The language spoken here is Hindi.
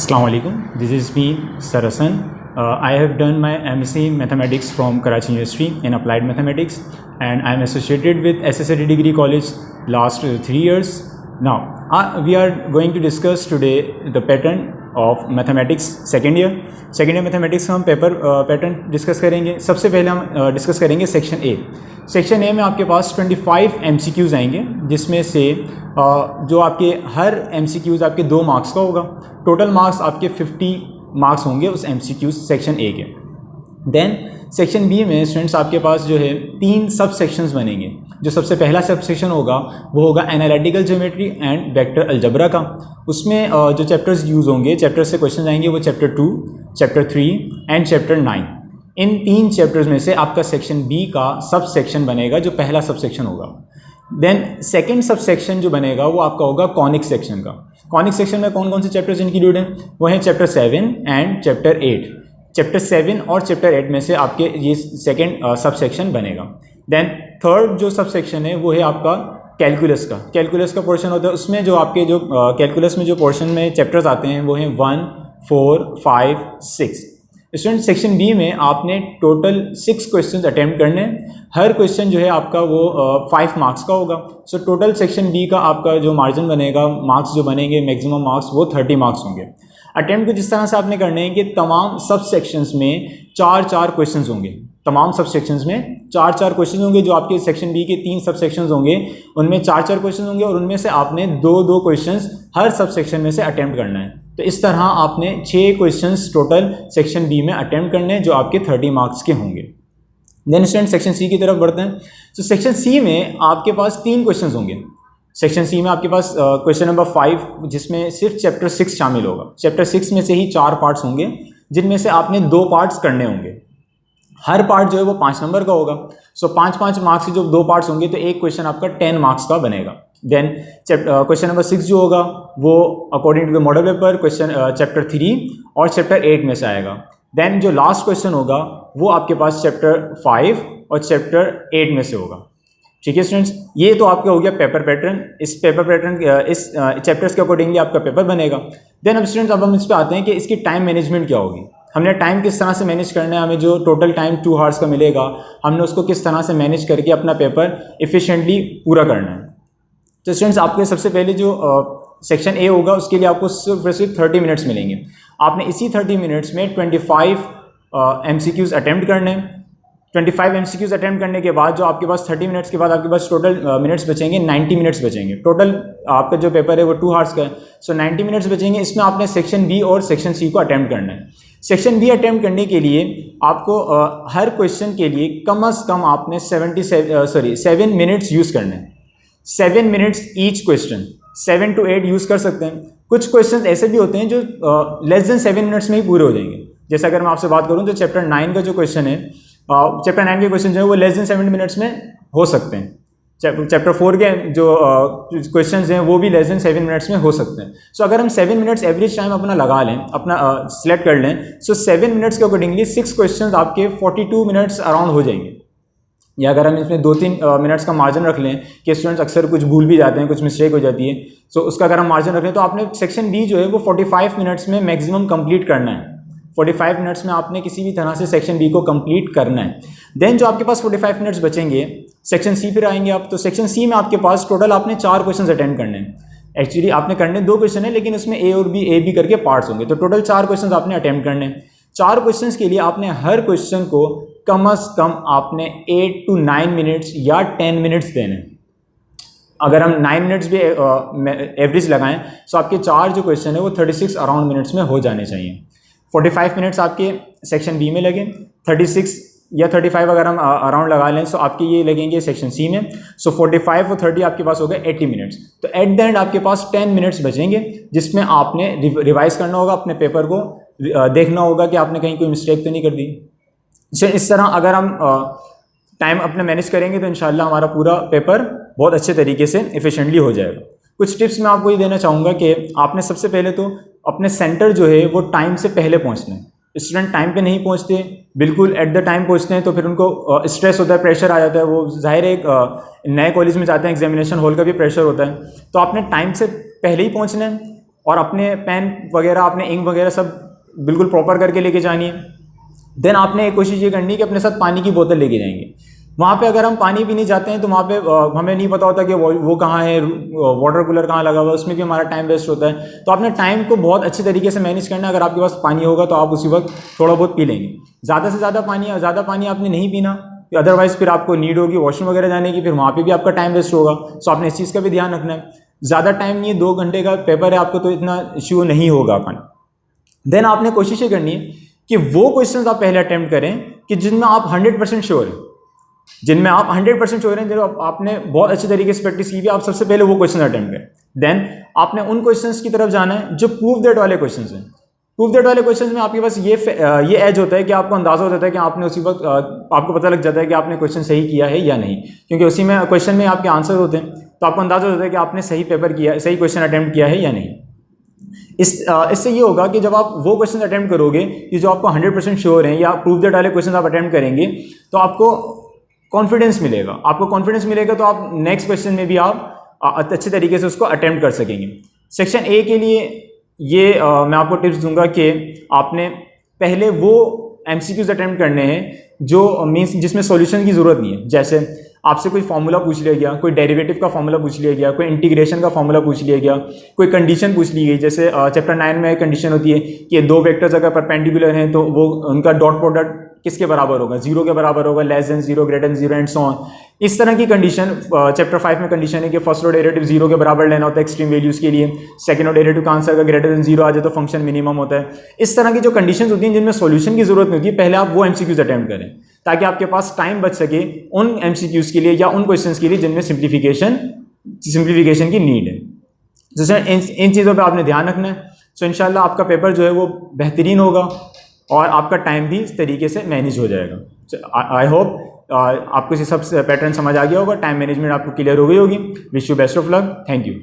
Assalamu alaikum. This is me, Sarasan. I have done my MSc Mathematics from Karachi University in Applied Mathematics, and I am associated with SSRD Degree College last 3 years. Now, we are going to discuss today the pattern of Mathematics second year. Second year Mathematics का हम पेपर पैटर्न डिस्कस करेंगे. सबसे पहले हम डिस्कस करेंगे सेक्शन ए. सेक्शन ए में आपके पास 25 MCQs आएंगे, जिसमें से जो आपके हर MCQs आपके 2 मार्क्स का होगा. टोटल मार्क्स आपके 50 मार्क्स होंगे उस MCQs सेक्शन ए के. देन सेक्शन बी में स्टूडेंट्स आपके पास जो है 3 सब सेक्शंस बनेंगे. जो सबसे पहला सब सेक्शन होगा वो होगा analytical geometry and vector algebra का. उसमें जो चैप्टर्स यूज़ होंगे, चैप्टर से क्वेश्चन आएंगे, वो chapter 2, chapter 3 and chapter 9. In 3 chapters में से आपका सेक्शन बी का सब सेक्शन बनेगा, जो पहला सब सेक्शन होगा. देन सेकेंड सब सेक्शन जो बनेगा वो आपका होगा कॉनिक सेक्शन का. कॉनिक सेक्शन में कौन कौन से चैप्टर्स इंक्लूड हैं? वो हैं चैप्टर 7 एंड चैप्टर 8. चैप्टर 7 और चैप्टर 8 में से आपके ये सेकेंड सब सेक्शन बनेगा. देन थर्ड जो सब सेक्शन है वो है आपका कैलकुलस का. कैलकुलस का पोर्शन होता है, उसमें जो आपके जो कैलकुलस में जो पोर्शन में चैप्टर्स आते हैं वो हैं 1, 4, 5, 6. स्टूडेंट सेक्शन बी में आपने टोटल 6 क्वेश्चंस अटेम्प्ट करने हैं. हर क्वेश्चन जो है आपका वो 5 मार्क्स का होगा. सो टोटल सेक्शन बी का आपका जो मार्जिन बनेगा, मार्क्स जो बनेंगे, मैक्सिमम मार्क्स वो 30 मार्क्स होंगे. अटेम्प्ट को जिस तरह से आपने करने हैं कि तमाम सब सेक्शंस में 4-4 क्वेश्चंस होंगे. तमाम सब सेक्शंस में 4-4 क्वेश्चन होंगे. जो आपके सेक्शन बी के 3 सब सेक्शंस होंगे उनमें 4-4 क्वेश्चन होंगे, और उनमें से आपने 2-2 क्वेश्चंस हर सब सेक्शन में से अटेम्प्ट करना है. तो इस तरह आपने 6 क्वेश्चंस टोटल सेक्शन बी में अटेम्प्ट करने हैं, जो आपके 30 मार्क्स के होंगे. देन स्टूडेंट सेक्शन सी की तरफ बढ़ते हैं. तो सेक्शन सी में आपके पास 3 क्वेश्चन होंगे. सेक्शन सी में आपके पास क्वेश्चन नंबर 5, जिसमें सिर्फ चैप्टर 6 शामिल होगा. चैप्टर 6 में से ही 4 पार्ट्स होंगे, जिनमें से आपने 2 पार्ट्स करने होंगे. हर पार्ट जो है वो 5 नंबर का होगा. सो 5-5 मार्क्स के जो 2 पार्ट्स होंगे तो एक क्वेश्चन आपका 10 मार्क्स का बनेगा. देन क्वेश्चन नंबर 6 जो होगा वो according to the model paper question chapter 3 और चैप्टर 8 में से आएगा. देन जो लास्ट क्वेश्चन होगा वो आपके पास चैप्टर 5 और चैप्टर 8 में से होगा. ठीक है स्टूडेंट्स, ये तो आपका हो गया पेपर पैटर्न. इस पेपर पैटर्न इस चैप्टर्स के अकॉर्डिंगली आपका पेपर बनेगा. देन अब स्टूडेंट्स अब हम इस पर आते हैं कि इसकी टाइम मैनेजमेंट क्या होगी. हमने टाइम किस तरह से मैनेज करना है. हमें जो टोटल टाइम 2 आवर्स का मिलेगा, हमने उसको किस तरह से मैनेज करके अपना पेपर एफिशिएंटली पूरा करना है. तो स्टूडेंट्स आपके सबसे पहले जो सेक्शन ए होगा उसके लिए आपको सिर्फ 30 मिनट्स मिलेंगे. आपने इसी 30 मिनट्स में 25 MCQs अटैम्प्ट करने हैं. 25 MCQs अटैम्प्ट करने के बाद जो आपके पास 30 मिनट्स के बाद आपके पास टोटल मिनट्स बचेंगे 90 मिनट्स बचेंगे. टोटल आपका जो पेपर है वो 2 आवर्स का है. सो 90 मिनट्स बचेंगे. इसमें आपने सेक्शन बी और सेक्शन सी को अटैम्प्ट करना है. सेक्शन बी अटैम्प्ट करने के लिए आपको हर क्वेश्चन के लिए कम से कम आपने 7 मिनट्स यूज़ करने हैं. 7 minutes each question. 7 to 8 use कर सकते हैं. कुछ क्वेश्चन ऐसे भी होते हैं जो लेस देन 7 मिनट्स में ही पूरे हो जाएंगे. जैसे अगर मैं आपसे बात करूं तो चैप्टर 9 का जो क्वेश्चन है, चैप्टर 9 के क्वेश्चन जो है वो लेस देन 7 मिनट्स में हो सकते हैं. चैप्टर 4 के जो क्वेश्चंस हैं वो भी लेस देन 7 मिनट्स में हो सकते हैं. सो अगर हम 7 मिनट्स एवरेज टाइम अपना लगा लें, अपना सिलेक्ट कर लें, सो 7 मिनट्स के अकॉर्डिंगली 6 क्वेश्चंस आपके 42 मिनट्स अराउंड हो जाएंगे. या अगर हम इसमें 2-3 मिनट्स का मार्जिन रख लें कि स्टूडेंट्स अक्सर कुछ भूल भी जाते हैं, कुछ मिस्टेक हो जाती है, सो उसका अगर हम मार्जिन रख लें तो आपने सेक्शन बी जो है वो 45 मिनट्स में मैक्सिमम कंप्लीट करना है. 45 मिनट्स में आपने किसी भी तरह से सेक्शन बी को कंप्लीट करना है. देन जो आपके पास 45 मिनट्स बचेंगे, सेक्शन सी पर आएंगे आप. तो सेक्शन सी में आपके पास टोटल आपने 4 क्वेश्चन अटेम्प्ट करने हैं. एक्चुअली आपने करने 2 क्वेश्चन है, लेकिन उसमें ए और बी करके पार्ट्स होंगे. तो टोटल 4 क्वेश्चन आपने अटेम्प्ट करने हैं. 4 क्वेश्चन के लिए आपने हर क्वेश्चन को कम से कम आपने 8 to 9 मिनट्स या 10 मिनट्स देने. अगर हम 9 मिनट्स भी एवरेज लगाएं तो आपके 4 जो क्वेश्चन है वो 36 अराउंड मिनट्स में हो जाने चाहिए. 45 मिनट्स आपके सेक्शन बी में लगे, 36 या 35 अगर हम अराउंड लगा लें तो आपके ये लगेंगे सेक्शन सी में. सो 45 और 30 आपके पास हो गए 80 मिनट्स. तो एट द एंड आपके पास 10 मिनट्स बचेंगे, जिसमें आपने रिवाइज करना होगा, अपने पेपर को देखना होगा कि आपने कहीं कोई मिस्टेक तो नहीं कर दी. इस तरह अगर हम टाइम अपने मैनेज करेंगे तो इंशाल्लाह हमारा पूरा पेपर बहुत अच्छे तरीके से एफिशिएंटली हो जाएगा. कुछ टिप्स मैं आपको ये देना चाहूँगा कि आपने सबसे पहले तो अपने सेंटर जो है वो टाइम से पहले पहुँचना है. स्टूडेंट टाइम पे नहीं पहुँचते, बिल्कुल एट द टाइम पहुँचते हैं तो फिर उनको स्ट्रेस होता है, प्रेशर आ जाता है. वो जाहिर है नए कॉलेज में जाते हैं, एग्जामिनेशन हॉल का भी प्रेशर होता है. तो आपने टाइम से पहले ही पहुँचना है. और अपने पेन वगैरह, अपने इंक वगैरह सब बिल्कुल प्रॉपर करके लेके जानी है। देन आपने एक कोशिश ये करनी है कि अपने साथ पानी की बोतल लेके जाएंगे। वहाँ पे अगर हम पानी पीने जाते हैं तो वहाँ पे हमें नहीं पता होता कि वो कहाँ है, वाटर कूलर कहाँ लगा हुआ है, उसमें भी हमारा टाइम वेस्ट होता है। तो आपने टाइम को बहुत अच्छी तरीके से मैनेज करना है। अगर आपके पास पानी होगा तो आप उसी वक्त थोड़ा बहुत पी लेंगे। ज़्यादा से ज़्यादा पानी आपने नहीं पीना, अदरवाइज़ फिर आपको नीड होगी वॉशरूम वगैरह जाने की, फिर वहाँ पर भी आपका टाइम वेस्ट होगा। सो आपने इस चीज़ का भी ध्यान रखना है। ज़्यादा टाइम नहीं है, 2 घंटे का पेपर है आपको, तो इतना इश्यू नहीं होगा अपन। देन आपने कोशिश ये करनी है कि वो क्वेश्चंस आप पहले अटेम्प्ट करें कि जिनमें आप 100% श्योर हैं, जिनमें आप 100% श्योर हैं, जो आपने बहुत अच्छे तरीके से प्रैक्टिस की भी, आप सबसे पहले वो क्वेश्चन अटेम्प्ट करें। देन आपने उन क्वेश्चंस की तरफ जाना है जो प्रूव दैट वाले क्वेश्चंस हैं। प्रूव दैट वाले क्वेश्चंस में आपके पास ये एज होता है कि आपको अंदाजा हो जाता है कि आपने उसी वक्त आपको पता लग जाता है कि आपने क्वेश्चन सही किया है या नहीं, क्योंकि उसी में क्वेश्चन में आपके आंसर होते हैं। तो आपको अंदाजा हो जाता है कि आपने सही पेपर किया, सही क्वेश्चन अटेम्प्ट किया है या नहीं। इससे ये होगा कि जब आप वो क्वेश्चन अटेम्प्ट करोगे कि जो आपको 100% श्योर हैं, या प्रूफ दैट वाले क्वेश्चन आप अटेम्प्ट करेंगे, तो आपको कॉन्फिडेंस मिलेगा। तो आप नेक्स्ट क्वेश्चन में भी आप अच्छे तरीके से उसको अटेम्प्ट कर सकेंगे। सेक्शन ए के लिए ये मैं आपको टिप्स दूंगा कि आपने पहले वो MCQs अटेम्प्ट करने हैं जो मीन्स जिसमें सॉल्यूशन की ज़रूरत नहीं है। जैसे आपसे कोई फार्मूला पूछ लिया गया, कोई डेरिवेटिव का फार्मूला पूछ लिया गया, कोई इंटीग्रेशन का फार्मूला पूछ लिया गया, कोई कंडीशन पूछ ली गई। जैसे चैप्टर 9 में एक कंडीशन होती है कि 2 वेक्टर्स अगर परपेंडिकुलर हैं तो वो उनका डॉट प्रोडक्ट किसके बराबर होगा, 0 के बराबर होगा, less than 0, greater than 0 and so on. इस तरह की कंडीशन चैप्टर 5 में कंडीशन है कि फर्स्ट ऑर्डर डेरिवेटिव 0 के बराबर लेना होता है एक्सट्रीम वैल्यूज के लिए। सेकंड ऑर्डर डेरिवेटिव का आंसर अगर ग्रेटर देन 0 आ जाए तो फंक्शन मिनिमम होता है। इस तरह की जो कंडीशंस होती हैं जिनमें सॉल्यूशन की जरूरत नहीं होती है, पहले आप वो MCQs अटेम्प्ट करें ताकि आपके पास टाइम बच सके उन MCQs के लिए या उन क्वेश्चंस के लिए जिनमें सिंप्लीफिकेशन की नीड है। जैसे इन चीज़ों पे आपने ध्यान रखना है। सो इंशाल्लाह आपका पेपर जो है वो बेहतरीन होगा और आपका टाइम भी इस तरीके से मैनेज हो जाएगा। आई होप आपको ये सब पैटर्न समझ आ गया होगा, टाइम मैनेजमेंट आपको क्लियर हो गई होगी। Wish you best of luck. Thank you.